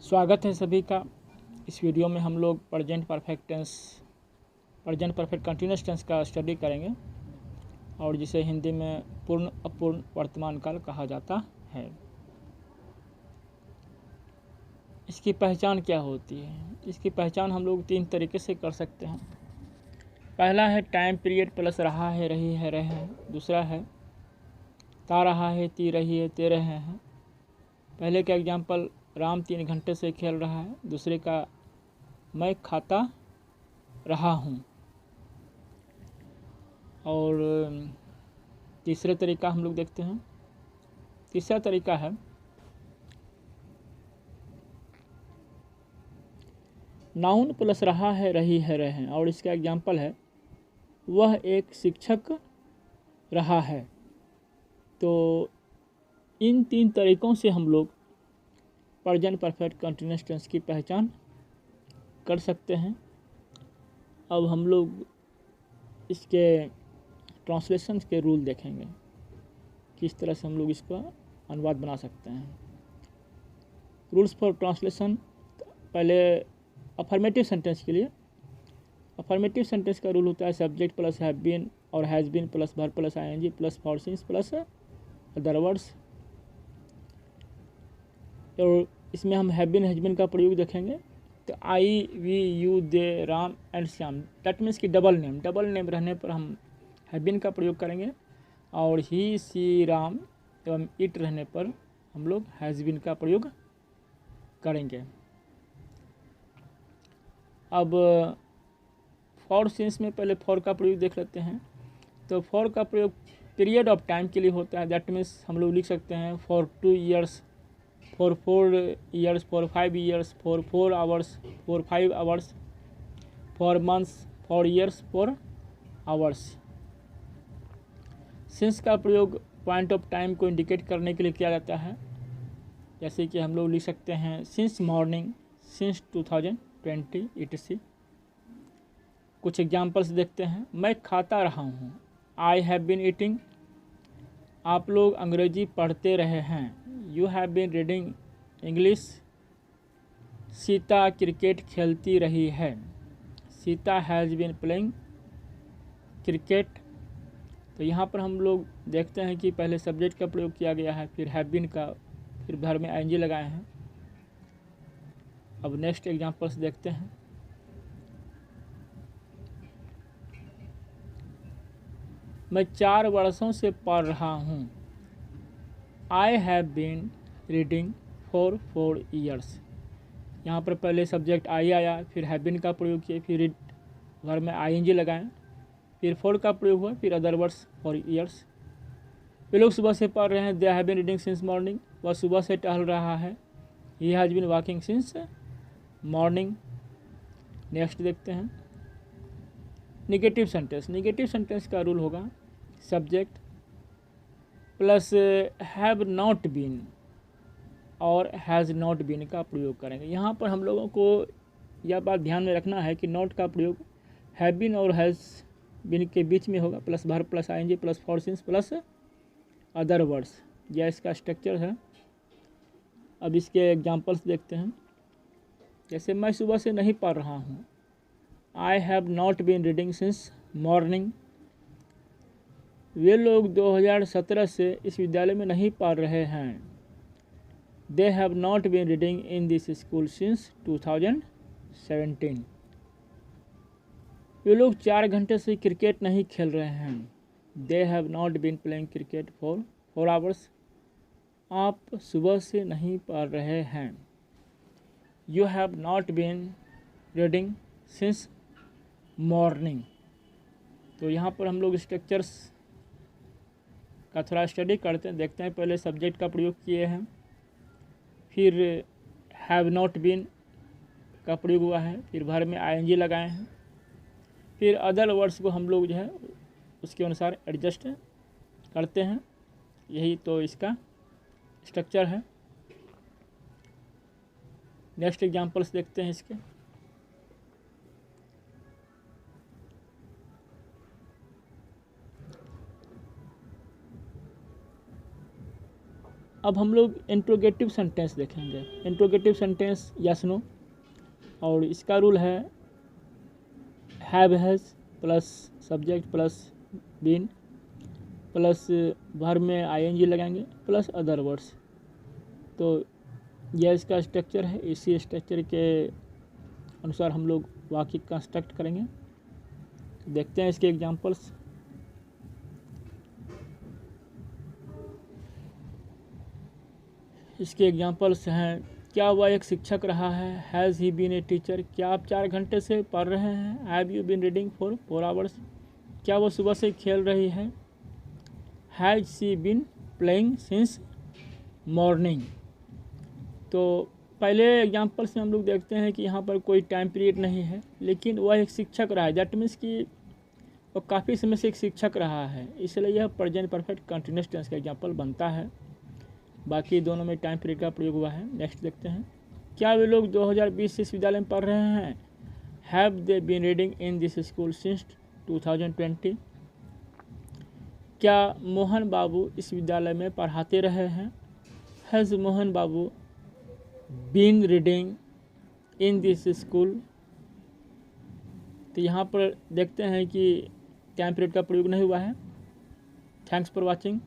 स्वागत है सभी का। इस वीडियो में हम लोग प्रेजेंट परफेक्ट कंटिन्यूअस टेंस का स्टडी करेंगे और जिसे हिंदी में पूर्ण अपूर्ण वर्तमान काल कहा जाता है। इसकी पहचान क्या होती है? इसकी पहचान हम लोग 3 तरीके से कर सकते हैं। पहला है टाइम पीरियड प्लस रहा है, रही है, रहे हैं। दूसरा है ता रहा है, ती रही है, ते रहे हैं। पहले का एग्जाम्पल राम 3 घंटे से खेल रहा है। दूसरे का मैं खाता रहा हूँ। और तीसरे तरीका हम लोग देखते हैं। तीसरा तरीका है नाउन प्लस रहा है, रही है, रहे हैं। और इसका एग्जाम्पल है वह एक शिक्षक रहा है। तो इन 3 तरीकों से हम लोग प्रेजेंट परफेक्ट कंटिन्यूअस टेंस की पहचान कर सकते हैं। अब हम लोग इसके ट्रांसलेशन के रूल देखेंगे, किस तरह से हम लोग इसका अनुवाद बना सकते हैं। Rules for translation. पहले अफर्मेटिव सेंटेंस के लिए अफर्मेटिव सेंटेंस का रूल होता है सब्जेक्ट प्लस हैव बीन और has been plus verb plus ING plus for since plus other words. और इसमें हम हैव बीन हैज बीन का प्रयोग देखेंगे। तो I, we, you, they, Ram and Shyam, that means कि डबल नेम रहने पर हम हैव बीन का प्रयोग करेंगे और ही, सी, राम एवं इट रहने पर हम लोग हैज़ बीन का प्रयोग करेंगे। अब फॉर सिंस में पहले फॉर का प्रयोग देख लेते हैं। तो फॉर का प्रयोग पीरियड ऑफ टाइम के लिए होता है। दैट मीन्स हम लोग लिख सकते हैं for 2 years, for 4 years, for 5 years, for 4 hours, for 5 hours, for months, for years, for hours. Since का प्रयोग पॉइंट ऑफ टाइम को इंडिकेट करने के लिए किया जाता है। जैसे कि हम लोग लिख सकते हैं सिंस मॉर्निंग, सिंस 2020 etc। कुछ एग्जाम्पल्स देखते हैं। मैं खाता रहा हूँ, आई हैव बीन ईटिंग। आप लोग अंग्रेजी पढ़ते रहे हैं, you have been reading English. Sita cricket खेलती रही है, Sita has been playing cricket. तो यहाँ पर हम लोग देखते हैं कि पहले सब्जेक्ट का प्रयोग किया गया है, फिर हैव बीन का, फिर घर में आईएनजी लगाए हैं। अब नेक्स्ट एग्जाम्पल्स देखते हैं। मैं 4 वर्षों से पढ़ रहा हूँ, I have been reading for 4 years. यहाँ पर पहले सब्जेक्ट आई आया, फिर हैव बीन का प्रयोग किए, फिर रीड घर में आईएनजी लगाएं, फिर फॉर का प्रयोग हुआ, फिर अदर वर्ड्स फॉर ईयर्स। वे लोग सुबह से पढ़ रहे हैं, they have been reading since morning. वह सुबह से टहल रहा है, he has been walking since morning. Next देखते हैं निगेटिव सेंटेंस। निगेटिव सेंटेंस का रूल होगा subject plus have not been और हैज़ नॉट बीन का प्रयोग करेंगे। यहाँ पर हम लोगों को यह बात ध्यान में रखना है कि नॉट का प्रयोग हैव बीन और हैज़ बीन के बीच में होगा, plus verb plus ING plus for since plus other words. यह इसका स्ट्रक्चर है। अब इसके एग्जाम्पल्स देखते हैं। जैसे मैं सुबह से नहीं पढ़ रहा हूँ, I have not been reading since morning. वे लोग 2017 से इस विद्यालय में नहीं पढ़ रहे हैं, they have not been reading in this school since 2017। वे लोग 4 घंटे से क्रिकेट नहीं खेल रहे हैं, they have not been playing cricket for 4 hours. आप सुबह से नहीं पढ़ रहे हैं, you have not been reading since morning. तो यहाँ पर हम लोग स्ट्रक्चर्स का थोड़ा स्टडी करते हैं, देखते हैं। पहले सब्जेक्ट का प्रयोग किए हैं, फिर हैव नॉट बीन का प्रयोग हुआ है, फिर भर में आईएनजी लगाए हैं, फिर अदर वर्ड्स को हम लोग जो है उसके अनुसार एडजस्ट करते हैं। यही तो इसका स्ट्रक्चर है। नेक्स्ट एग्जांपल्स देखते हैं इसके। अब हम लोग इंट्रोगेटिव सेंटेंस देखेंगे। इंट्रोगेटिव सेंटेंस यस नो, और इसका रूल है have has plus subject plus been plus verb में आईएनजी लगाएंगे प्लस अदर वर्ड्स। तो यह इसका स्ट्रक्चर है, इसी स्ट्रक्चर के अनुसार हम लोग वाक्य कंस्ट्रक्ट करेंगे। देखते हैं इसके एग्जांपल्स। इसके एग्जांपल्स हैं, क्या वह एक शिक्षक रहा है, has he been a teacher, क्या आप 4 घंटे से पढ़ रहे हैं, have you been reading for 4 hours, क्या वो सुबह से खेल रही है, has she been playing since morning. तो पहले एग्जांपल्स में हम लोग देखते हैं कि यहाँ पर कोई टाइम पीरियड नहीं है, लेकिन वह एक शिक्षक रहा है, दैट मीन्स कि वो काफ़ी समय से एक शिक्षक रहा है, इसलिए यह प्रेजेंट परफेक्ट कंटिन्यूअस टेंस का एग्जांपल बनता है। बाकी दोनों में टाइम पीरियड का प्रयोग हुआ है। नेक्स्ट देखते हैं, क्या वे लोग 2020 से इस विद्यालय में पढ़ रहे हैं, have they been reading in this school since 2020, क्या मोहन बाबू इस विद्यालय में पढ़ाते रहे हैं, has Mohan Babu been reading in this school. तो यहाँ पर देखते हैं कि टाइम पीरियड का प्रयोग नहीं हुआ है। Thanks for watching.